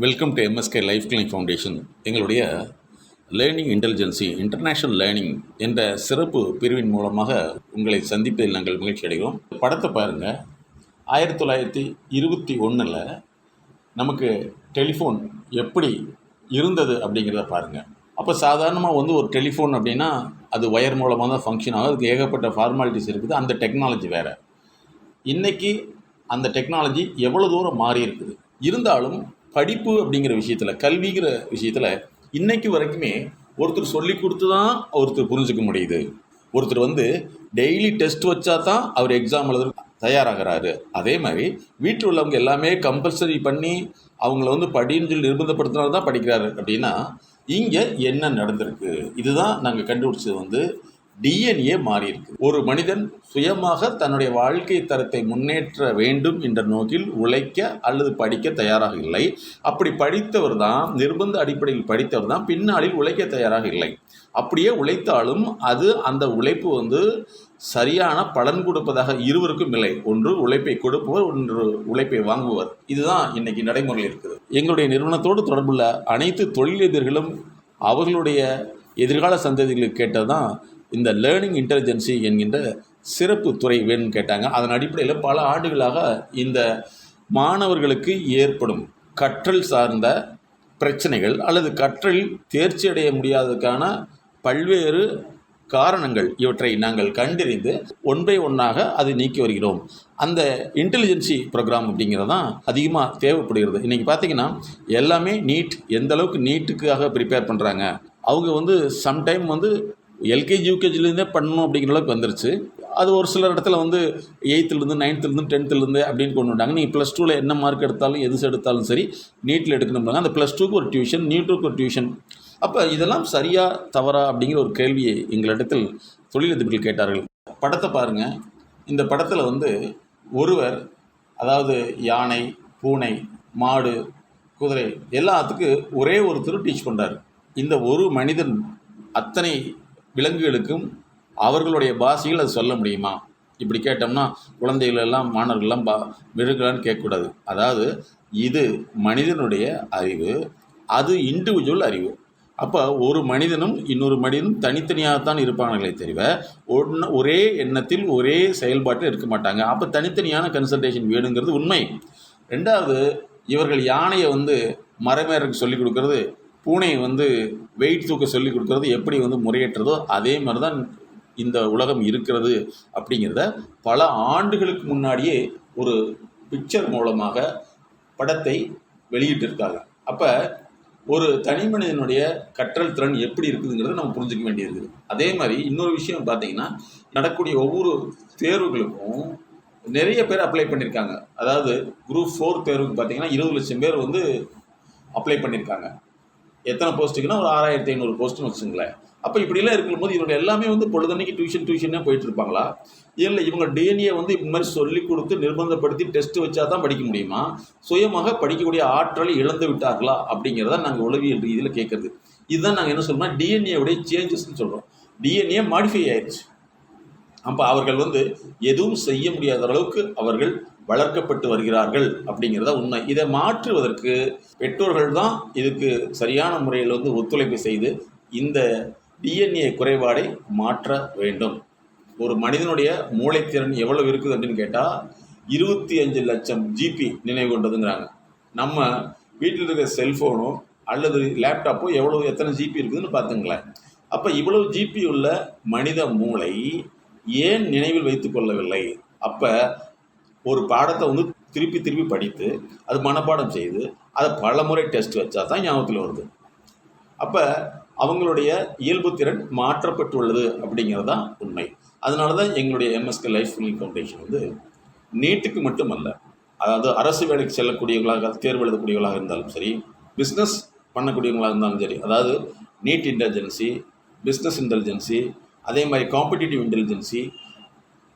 Welcome to MSK life clinic foundation. எங்களுடைய learning intelligence international learning என்ற சிறப்பு பிரிவின் மூலமாக உங்களை சந்திப்பதில் நாங்கள் மகிழ்ச்சி அடைகிறோம். படத்தை பாருங்கள். 1921 நமக்கு டெலிஃபோன் எப்படி இருந்தது அப்படிங்கிறத பாருங்கள். அப்போ சாதாரணமாக ஒரு டெலிஃபோன் அப்படின்னா அது ஒயர் மூலமாக தான் ஃபங்க்ஷன் ஆகும். அதுக்கு ஏகப்பட்ட ஃபார்மாலிட்டிஸ் இருக்குது. அந்த டெக்னாலஜி வேறு. இன்றைக்கி அந்த டெக்னாலஜி எவ்வளோ தூரம் மாறி இருக்குது. இருந்தாலும் படிப்பு அப்படிங்கிற விஷயத்தில், கல்விங்கிற விஷயத்தில் இன்றைக்கு வரைக்குமே ஒருத்தர் சொல்லி கொடுத்து தான் ஒருத்தர் புரிஞ்சுக்க முடியுது. ஒருத்தர் டெய்லி டெஸ்ட் வச்சா தான் அவர் எக்ஸாம் எழுத தயாராகிறாரு. அதே மாதிரி வீட்டில் உள்ளவங்க எல்லாமே கம்பல்சரி பண்ணி அவங்கள படின்னு சொல்லி நிர்பந்தப்படுத்தினால தான் படிக்கிறாரு. அப்படின்னா இங்கே என்ன நடந்திருக்கு? இதுதான் நாங்கள் கண்டுபிடிச்சது. டிஎன்ஏ மாறி இருக்கு. ஒரு மனிதன் சுயமாக தன்னுடைய வாழ்க்கை தரத்தை முன்னேற்ற வேண்டும் என்ற நோக்கில் உழைக்க அல்லது படிக்க தயாராக இல்லை. அப்படி படித்தவர் தான், நிர்பந்த அடிப்படையில் படித்தவர் தான் பின்னாளில் உழைக்க தயாராக இல்லை. அப்படியே உழைத்தாலும் அந்த உழைப்பு சரியான பலன் கொடுப்பதாக இருவருக்கும் இல்லை. ஒன்று உழைப்பை கொடுப்பவர், ஒன்று உழைப்பை வாங்குவர். இதுதான் இன்னைக்கு நடைமுறையில் இருக்குது. எங்களுடைய நிறுவனத்தோடு தொடர்புள்ள அனைத்து தொழிலதிபர்களும் அவர்களுடைய எதிர்கால சந்ததிகளுக்கு கேட்டதான் இந்த லேர்னிங் இன்டெலிஜென்சி என்கின்ற சிறப்பு துறை வேணும்னு கேட்டாங்க. அதன் அடிப்படையில் பல ஆண்டுகளாக இந்த மாணவர்களுக்கு ஏற்படும் கற்றல் சார்ந்த பிரச்சனைகள் அல்லது கற்றலில் தேர்ச்சி அடைய முடியாததுக்கான பல்வேறு காரணங்கள் இவற்றை நாங்கள் கண்டறிந்து ஒன் பை ஒன்னாக அதை நீக்கி வருகிறோம். அந்த இன்டெலிஜென்சி ப்ரோக்ராம் அப்படிங்கிறது தான் அதிகமாக தேவைப்படுகிறது. இன்றைக்கி பார்த்திங்கன்னா எல்லாமே நீட், எந்த அளவுக்கு நீட்டுக்காக ப்ரிப்பேர் பண்ணுறாங்க. அவங்க சம்டைம் எல்கேஜி யூகேஜிலேருந்தே பண்ணணும் அப்படிங்கிற அளவுக்கு வந்துருச்சு. அது ஒரு சில இடத்துல 8th 9th 10th அப்படின்னு கொண்டு வந்தாங்க. நீங்கள் +2 என்ன மார்க் எடுத்தாலும் எது எடுத்தாலும் சரி நீட்டில் எடுக்கணும்னாங்க. அந்த +2க்கு ஒரு டியூஷன், நீட்டுக்கு ஒரு டியூஷன். அப்போ இதெல்லாம் சரியா தவறா அப்படிங்கிற ஒரு கேள்வியை எங்களிடத்தில் தொழிலதிபர்கள் கேட்டார்கள். படத்தை பாருங்கள். இந்த படத்தில் ஒருவர், அதாவது யானை, பூனை, மாடு, குதிரை எல்லாத்துக்கும் ஒரே ஒருத்தர் டீச் பண்ணுறாரு. இந்த ஒரு மனிதன் அத்தனை விலங்குகளுக்கும் அவர்களுடைய பாஷைகள் அது சொல்ல முடியுமா? இப்படி கேட்டோம்னா குழந்தைகள் எல்லாம், மாணவர்கள்லாம் மிருகலான்னு கேட்கக்கூடாது. அதாவது இது மனிதனுடைய அறிவு, அது இண்டிவிஜுவல் அறிவு. அப்போ ஒரு மனிதனும் இன்னொரு மனிதனும் தனித்தனியாகத்தான் இருப்பாங்களே தவிர ஒரே எண்ணத்தில் ஒரே செயல்பாட்டில் இருக்க மாட்டாங்க. அப்போ தனித்தனியான கன்சல்டேஷன் வேணுங்கிறது உண்மை. ரெண்டாவது, இவர்கள் யானையை மரமேறக்கு சொல்லிக் கொடுக்கறது, பூனையை வெயிட் தூக்க சொல்லிக் கொடுக்கறது எப்படி முறையற்றதோ அதே மாதிரி தான் இந்த உலகம் இருக்கிறது அப்படிங்கிறத பல ஆண்டுகளுக்கு முன்னாடியே ஒரு பிக்சர் மூலமாக படத்தை வெளியிட்டிருக்காங்க. அப்போ ஒரு தனி மனிதனுடைய கற்றல் திறன் எப்படி இருக்குதுங்கிறத நம்ம புரிஞ்சுக்க வேண்டியது. அதே மாதிரி இன்னொரு விஷயம் பார்த்தீங்கன்னா, நடக்கக்கூடிய ஒவ்வொரு தேர்வுகளுக்கும் நிறைய பேர் அப்ளை பண்ணியிருக்காங்க. அதாவது குரூப் 4 தேர்வுக்கு பார்த்தீங்கன்னா 20 லட்சம் பேர் அப்ளை பண்ணியிருக்காங்க. எத்தனை போஸ்ட்டுக்குன்னா ஒரு 6500 போஸ்ட்டுன்னு வச்சுங்களேன். அப்போ இப்படிலாம் இருக்கும்போது இவங்க எல்லாமே பொழுதன்னைக்கு டியூஷனே போயிட்டு இருப்பாங்களா? இல்லை இவங்க டிஎன்ஏ இது மாதிரி சொல்லி கொடுத்து நிர்பந்தப்படுத்தி டெஸ்ட் வச்சா தான் படிக்க முடியுமா? சுயமாக படிக்கக்கூடிய ஆற்றலை இழந்து விட்டார்களா அப்படிங்கிறத நாங்கள் உளவியல் ரீதியில் கேட்குறது. இதுதான் நாங்கள் என்ன சொல்கிறோம்னா டிஎன்ஏவுடைய சேஞ்சஸ்ன்னு சொல்கிறோம். டிஎன்ஏ மாடிஃபை ஆயிடுச்சு. அப்போ அவர்கள் எதுவும் செய்ய முடியாத அளவுக்கு அவர்கள் வளர்க்கப்பட்டு வருகிறார்கள் அப்படிங்கிறத உண்மை. இதை மாற்றுவதற்கு பெற்றோர்கள் தான் இதுக்கு சரியான முறையில் ஒத்துழைப்பு செய்து இந்த டிஎன்ஏ குறைபாடை மாற்ற வேண்டும். ஒரு மனிதனுடைய மூளைத்திறன் எவ்வளவு இருக்குது அப்படின்னு கேட்டால் 25 லட்சம் ஜிபி நினைவு கொண்டதுங்கிறாங்க. நம்ம வீட்டில் இருக்கிற செல்ஃபோனோ அல்லது லேப்டாப்போ எத்தனை ஜிபி இருக்குதுன்னு பார்த்துங்களேன். அப்போ இவ்வளவு ஜிபி உள்ள மனித மூளை ஏன் நினைவில் வைத்து கொள்ளவில்லை? அப்போ ஒரு பாடத்தை திருப்பி திருப்பி படித்து அது மனப்பாடம் செய்து அதை பல முறை டெஸ்ட் வச்சா தான் ஞாபகத்தில் வருது. அப்போ அவங்களுடைய இயல்பு திறன் மாற்றப்பட்டுள்ளது அப்படிங்கிறது தான் உண்மை. அதனால தான் எங்களுடைய எம்எஸ்கே லைஃப் கிளினிக் ஃபவுண்டேஷன் நீட்டுக்கு மட்டுமல்ல, அதாவது அரசு வேலைக்கு செல்லக்கூடியவங்களாக, தேர்வு எழுதக்கூடியவர்களாக இருந்தாலும் சரி, பிஸ்னஸ் பண்ணக்கூடியவங்களாக இருந்தாலும் சரி, அதாவது நீட் இன்டெலிஜென்சி, பிஸ்னஸ் இன்டெலிஜென்சி, அதே மாதிரி காம்படிட்டிவ் இன்டெலிஜென்சி,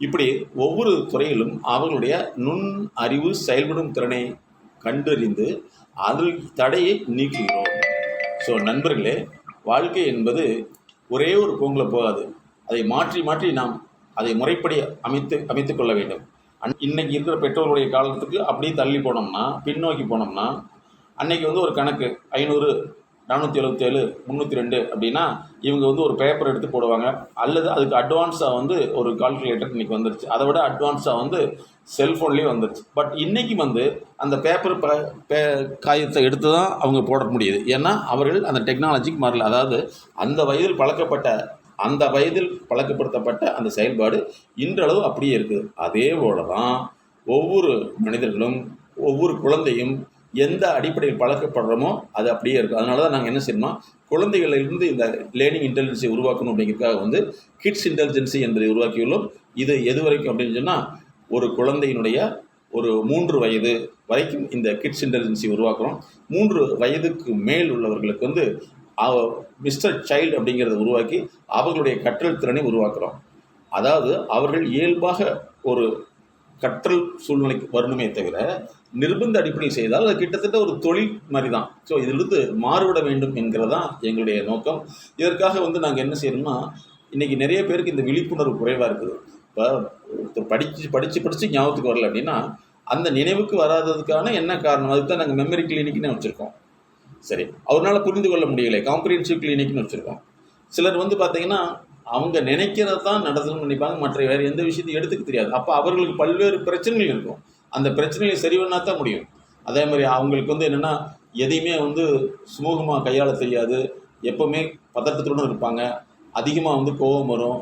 இப்படி ஒவ்வொரு துறையிலும் அவர்களுடைய நுண் அறிவு செயல்படும் திறனை கண்டறிந்து அதில் தடையை நீக்குகிறோம். ஸோ நண்பர்களே, வாழ்க்கை என்பது ஒரே ஒரு போங்கில் போகாது. அதை மாற்றி மாற்றி நாம் அதை முறைப்படி அமைத்து கொள்ள வேண்டும். இன்னைக்கு இருக்கிற பெற்றோர்களுடைய காலத்துக்கு அப்படியே தள்ளி போனோம்னா, பின்னோக்கி போனோம்னா அன்றைக்கி வந்து ஒரு கணக்கு 500 477 302 அப்படின்னா இவங்க வந்து ஒரு பேப்பர் எடுத்து போடுவாங்க, அல்லது அதுக்கு அட்வான்ஸாக வந்து ஒரு கால்குலேட்டர் இன்றைக்கி வந்துருச்சு. அதை விட அட்வான்ஸாக வந்து செல்ஃபோன்லேயே வந்துருச்சு. பட் இன்றைக்கி வந்து அந்த பேப்பர் காகிதத்தை எடுத்து தான் அவங்க போட முடியுது. ஏன்னா அவர்கள் அந்த டெக்னாலஜிக்கு மாறல. அதாவது அந்த வயதில் பழக்கப்படுத்தப்பட்ட அந்த செயல்பாடு இன்றளவு அப்படியே இருக்குது. அதே போல தான் ஒவ்வொரு மனிதர்களும் ஒவ்வொரு குழந்தையும் எந்த அடிப்படையில் பழக்கப்படுறோமோ அது அப்படியே இருக்கும். அதனால தான் நாங்கள் என்ன செய்யணும்னா, குழந்தைகளிலிருந்து இந்த லேர்னிங் இன்டெலிஜென்ஸை உருவாக்கணும் அப்படிங்கிறதுக்காக வந்து கிட்ஸ் இன்டெலிஜென்சி என்பதை உருவாக்கியுள்ளோம். இது எது வரைக்கும் அப்படின்னு சொன்னால், ஒரு குழந்தையினுடைய ஒரு 3 வயது வரைக்கும் இந்த கிட்ஸ் இன்டெலிஜென்சி உருவாக்குறோம். 3 வயதுக்கு மேல் உள்ளவர்களுக்கு வந்து மிஸ்டர் சைல்டு அப்படிங்கிறத உருவாக்கி அவர்களுடைய கற்றல் திறனை உருவாக்குறோம். அதாவது அவர்கள் இயல்பாக ஒரு கற்றல் சூழ்நிலைக்கு வரணுமே தவிர நிர்பந்த அடிப்படையில் செய்தால் அது கிட்டத்தட்ட ஒரு தொழில் மாதிரி தான். ஸோ இதிலிருந்து மாறுபட வேண்டும் என்கிறது தான் எங்களுடைய நோக்கம். இதற்காக வந்து நாங்கள் என்ன செய்யணும்னா, இன்றைக்கி நிறைய பேருக்கு இந்த விழிப்புணர்வு குறைவாக இருக்குது. இப்போ படித்து ஞாபகத்துக்கு வரல அப்படின்னா அந்த நினைவுக்கு வராததுக்கான என்ன காரணம்? அதுக்கு தான் நாங்கள் மெமரி கிளினிக்னு வச்சுருக்கோம். சரி, அவரால் புரிந்து கொள்ள முடியலை, காம்ப்ரிஹென்சிவ் கிளினிக்னு வச்சுருக்கோம். சிலர் வந்து பார்த்திங்கன்னா அவங்க நினைக்கிறத தான் நடத்தணும்னு நினைப்பாங்க, மற்ற வேறு எந்த விஷயத்தையும் எடுத்துக்க தெரியாது. அப்போ அவர்களுக்கு பல்வேறு பிரச்சனைகள் இருக்கும். அந்த பிரச்சனைகளை சரி பண்ணால் தான் முடியும். அதே மாதிரி அவங்களுக்கு வந்து என்னென்னா, எதையுமே வந்து சுமூகமாக கையாள தெரியாது, எப்போவுமே பதட்டத்துடன் இருப்பாங்க, அதிகமாக வந்து கோபம் வரும்,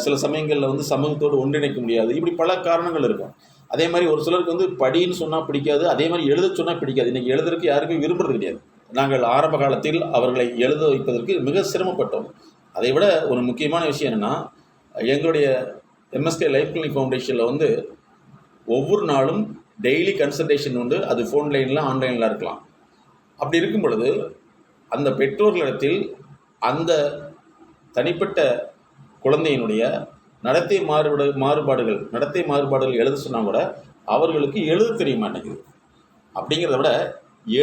சில சமயங்களில் வந்து சமூகத்தோடு ஒன்றிணைக்க முடியாது. இப்படி பல காரணங்கள் இருக்கும். அதே மாதிரி ஒரு சிலருக்கு வந்து படின்னு சொன்னால் பிடிக்காது, அதே மாதிரி எழுத சொன்னால் பிடிக்காது. இன்றைக்கி எழுதுறதுக்கு யாருக்கும் விரும்புறது கிடையாது. நாங்கள் ஆரம்ப காலத்தில் அவர்களை எழுத வைப்பதற்கு மிக சிரமப்பட்டோம். அதை விட ஒரு முக்கியமான விஷயம் என்னென்னா, எங்களுடைய எம்எஸ்கே லைஃப் கிளினிக் ஃபவுண்டேஷனில் வந்து ஒவ்வொரு நாளும் டெய்லி கன்சல்டேஷன் உண்டு. அது ஃபோன் லைனில் ஆன்லைனில் இருக்கலாம். அப்படி இருக்கும் பொழுது அந்த பெற்றோர்களிடத்தில் அந்த தனிப்பட்ட குழந்தையினுடைய நடத்தை மாறுபாடுகள் எழுத சொன்னால் கூட அவர்களுக்கு எழுத தெரிய மாட்டேங்குது. அப்படிங்கிறத விட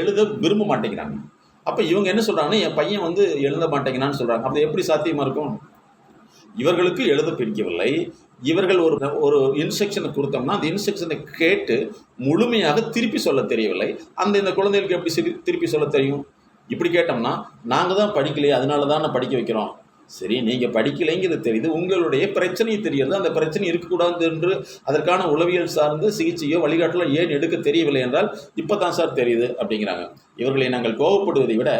எழுத விரும்ப மாட்டேங்கிறாங்க. அப்போ இவங்க என்ன சொல்கிறாங்கன்னா, என் பையன் வந்து எழுத மாட்டேங்கிறான்னு சொல்கிறாங்க. அப்போ எப்படி சாத்தியமாக இருக்கும்? இவர்களுக்கு எழுத பிடிக்கவில்லை. இவர்கள் ஒரு இன்ஸ்ட்ரக்ஷனை கொடுத்தோம்னா அந்த இன்ஸ்ட்ரக்ஷனை கேட்டு முழுமையாக திருப்பி சொல்ல தெரியவில்லை. இந்த குழந்தைகளுக்கு எப்படி திருப்பி சொல்ல தெரியும்? இப்படி கேட்டோம்னா, நாங்கள் தான் படிக்கலையே, அதனால தான் படிக்க வைக்கிறோம். சரி, நீங்கள் படிக்கலைங்கிறது தெரியுது, உங்களுடைய பிரச்சனையை தெரியுது. அந்த பிரச்சனை இருக்கக்கூடாது என்று அதற்கான உளவியல் சார்ந்து சிகிச்சையோ வழிகாட்டலோ ஏன் எடுக்க தெரியவில்லை என்றால் இப்போ தான் சார் தெரியுது அப்படிங்கிறாங்க. இவர்களை நாங்கள் கோபப்படுவதை விட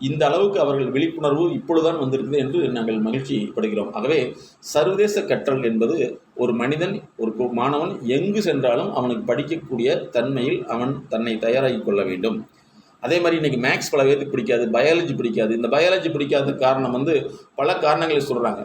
இந்த அளவுக்கு அவர்கள் விழிப்புணர்வு இப்பொழுதுதான் வந்திருக்குது என்று நாங்கள் மகிழ்ச்சி படுகிறோம். ஆகவே சர்வதேச கற்றல் என்பது ஒரு மனிதன், ஒரு மாணவன் எங்கு சென்றாலும் அவனுக்கு படிக்கக்கூடிய தன்மையில் அவன் தன்னை தயாராகி கொள்ள வேண்டும். அதே மாதிரி இன்றைக்கி மேக்ஸ் பல பேருக்கு பிடிக்காது, பயாலஜி பிடிக்காது. இந்த பயாலஜி பிடிக்காத காரணம் வந்து பல காரணங்களை சொல்கிறாங்க.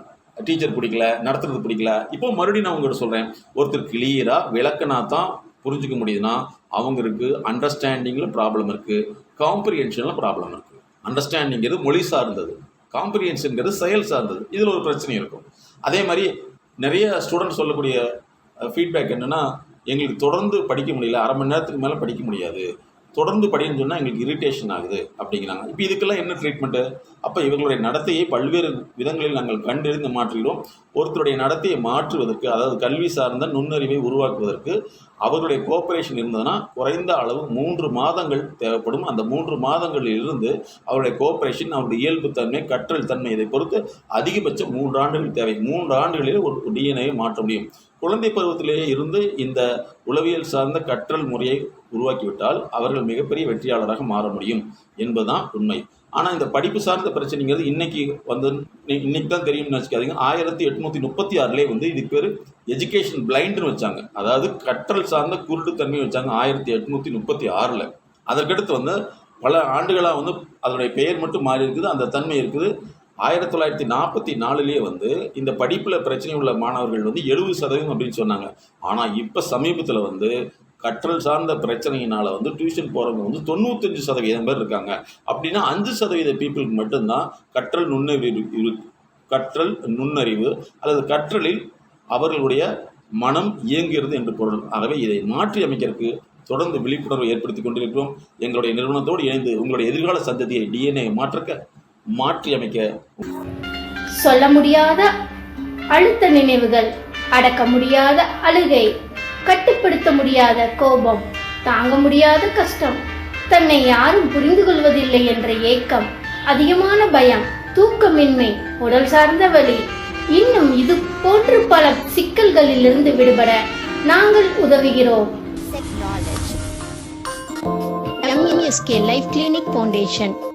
டீச்சர் பிடிக்கல, நடத்துறது பிடிக்கல. இப்போ மறுபடியும் நான் உங்கள்கிட்ட சொல்கிறேன், ஒருத்தர் கிளியராக விளக்குனா தான் புரிஞ்சிக்க முடியுதுன்னா அவங்களுக்கு அண்டர்ஸ்டாண்டிங்கில் ப்ராப்ளம் இருக்குது, காம்ப்ரிஹென்ஷனில் ப்ராப்ளம் இருக்குது. அண்டர்ஸ்டாண்டிங்கிறது மொழி சார்ந்தது, காம்ப்ரிஹென்ஷனுங்கிறது செயல் சார்ந்தது. இதில் ஒரு பிரச்சனை இருக்கும். அதே மாதிரி நிறைய ஸ்டூடெண்ட் சொல்லக்கூடிய ஃபீட்பேக் என்னென்னா, எங்களுக்கு தொடர்ந்து படிக்க முடியல, அரை மணி நேரத்துக்கு மேலே படிக்க முடியாது, தொடர்ந்து படின்னு சொன்னால் எங்களுக்கு இரிட்டேஷன் ஆகுது அப்படிங்கிறாங்க. இப்போ இதுக்கெல்லாம் என்ன ட்ரீட்மெண்ட்டு? அப்போ இவர்களுடைய நடத்தையை பல்வேறு விதங்களில் நாங்கள் கண்டறிந்து மாற்றுகிறோம். ஒருத்தருடைய நடத்தையை மாற்றுவதற்கு, அதாவது கல்வி சார்ந்த நுண்ணறிவை உருவாக்குவதற்கு அவர்களுடைய கோஆப்ரேஷன் இருந்ததுன்னா குறைந்த அளவு 3 மாதங்கள் தேவைப்படும். அந்த 3 மாதங்களில் இருந்து அவருடைய கோஆப்ரேஷன், அவருடைய இயல்புத்தன்மை, கற்றல் தன்மை, இதை பொறுத்து அதிகபட்சம் 3 ஆண்டுகள் தேவை. 3 ஆண்டுகளில் ஒரு டிஎன்ஏவை மாற்ற முடியும். குழந்தை பருவத்திலேயே இருந்து இந்த உளவியல் சார்ந்த கற்றல் முறையை உருவாக்கிவிட்டால் அவர்கள் மிகப்பெரிய வெற்றியாளராக மாற முடியும் என்பதுதான் உண்மை. ஆனால் இந்த படிப்பு சார்ந்த பிரச்சனைங்கிறது இன்னைக்கு தான் தெரியும்னு வச்சுக்காதீங்க. 1836 வந்து இதுக்கு பேர் எஜுகேஷன் பிளைண்டுன்னு வச்சாங்க. அதாவது கற்றல் சார்ந்த குருட்டுத்தன்மை வச்சாங்க 1836. அதற்கடுத்து வந்து பல ஆண்டுகளாக வந்து அதனுடைய பெயர் மட்டும் மாறி இருக்குது, அந்த தன்மை இருக்குது. 1944 வந்து இந்த படிப்பில் பிரச்சனை உள்ள மாணவர்கள் வந்து 70% அப்படின்னு சொன்னாங்க. ஆனால் இப்போ சமீபத்தில் வந்து கற்றல் சார்ந்த பிரச்சனையினால் வந்து டியூஷன் போகிறவங்க வந்து 95% பேர் இருக்காங்க. அப்படின்னா 5% பீப்புளுக்கு மட்டும்தான் கற்றல் நுண்ணறிவு அல்லது கற்றலில் அவர்களுடைய மனம் இயங்குகிறது என்று பொருள். ஆகவே இதை மாற்றி அமைக்கிறதுக்கு தொடர்ந்து விழிப்புணர்வை ஏற்படுத்தி கொண்டிருக்கிறோம். எங்களுடைய நிறுவனத்தோடு இணைந்து உங்களுடைய எதிர்கால சந்ததியை டிஎன்ஏ மாற்றி அமைக்க. சொல்ல முடியாத அழுத்த நினைவுகள், அடக்க முடியாத அழுகை, கட்டுப்படுத்த முடியாத கோபம், தாங்க முடியாத கஷ்டம், தன்னை யாரும் புரிந்து கொள்வதில்லை என்ற ஏக்கம், அதிகமான பயம், தூக்கமின்மை, உடல் சார்ந்த வலி, இன்னும் இது போன்று பல சிக்கல்களிலிருந்து விடுபட நாங்கள் உதவுகிறோம். MSK Life Clinic Foundation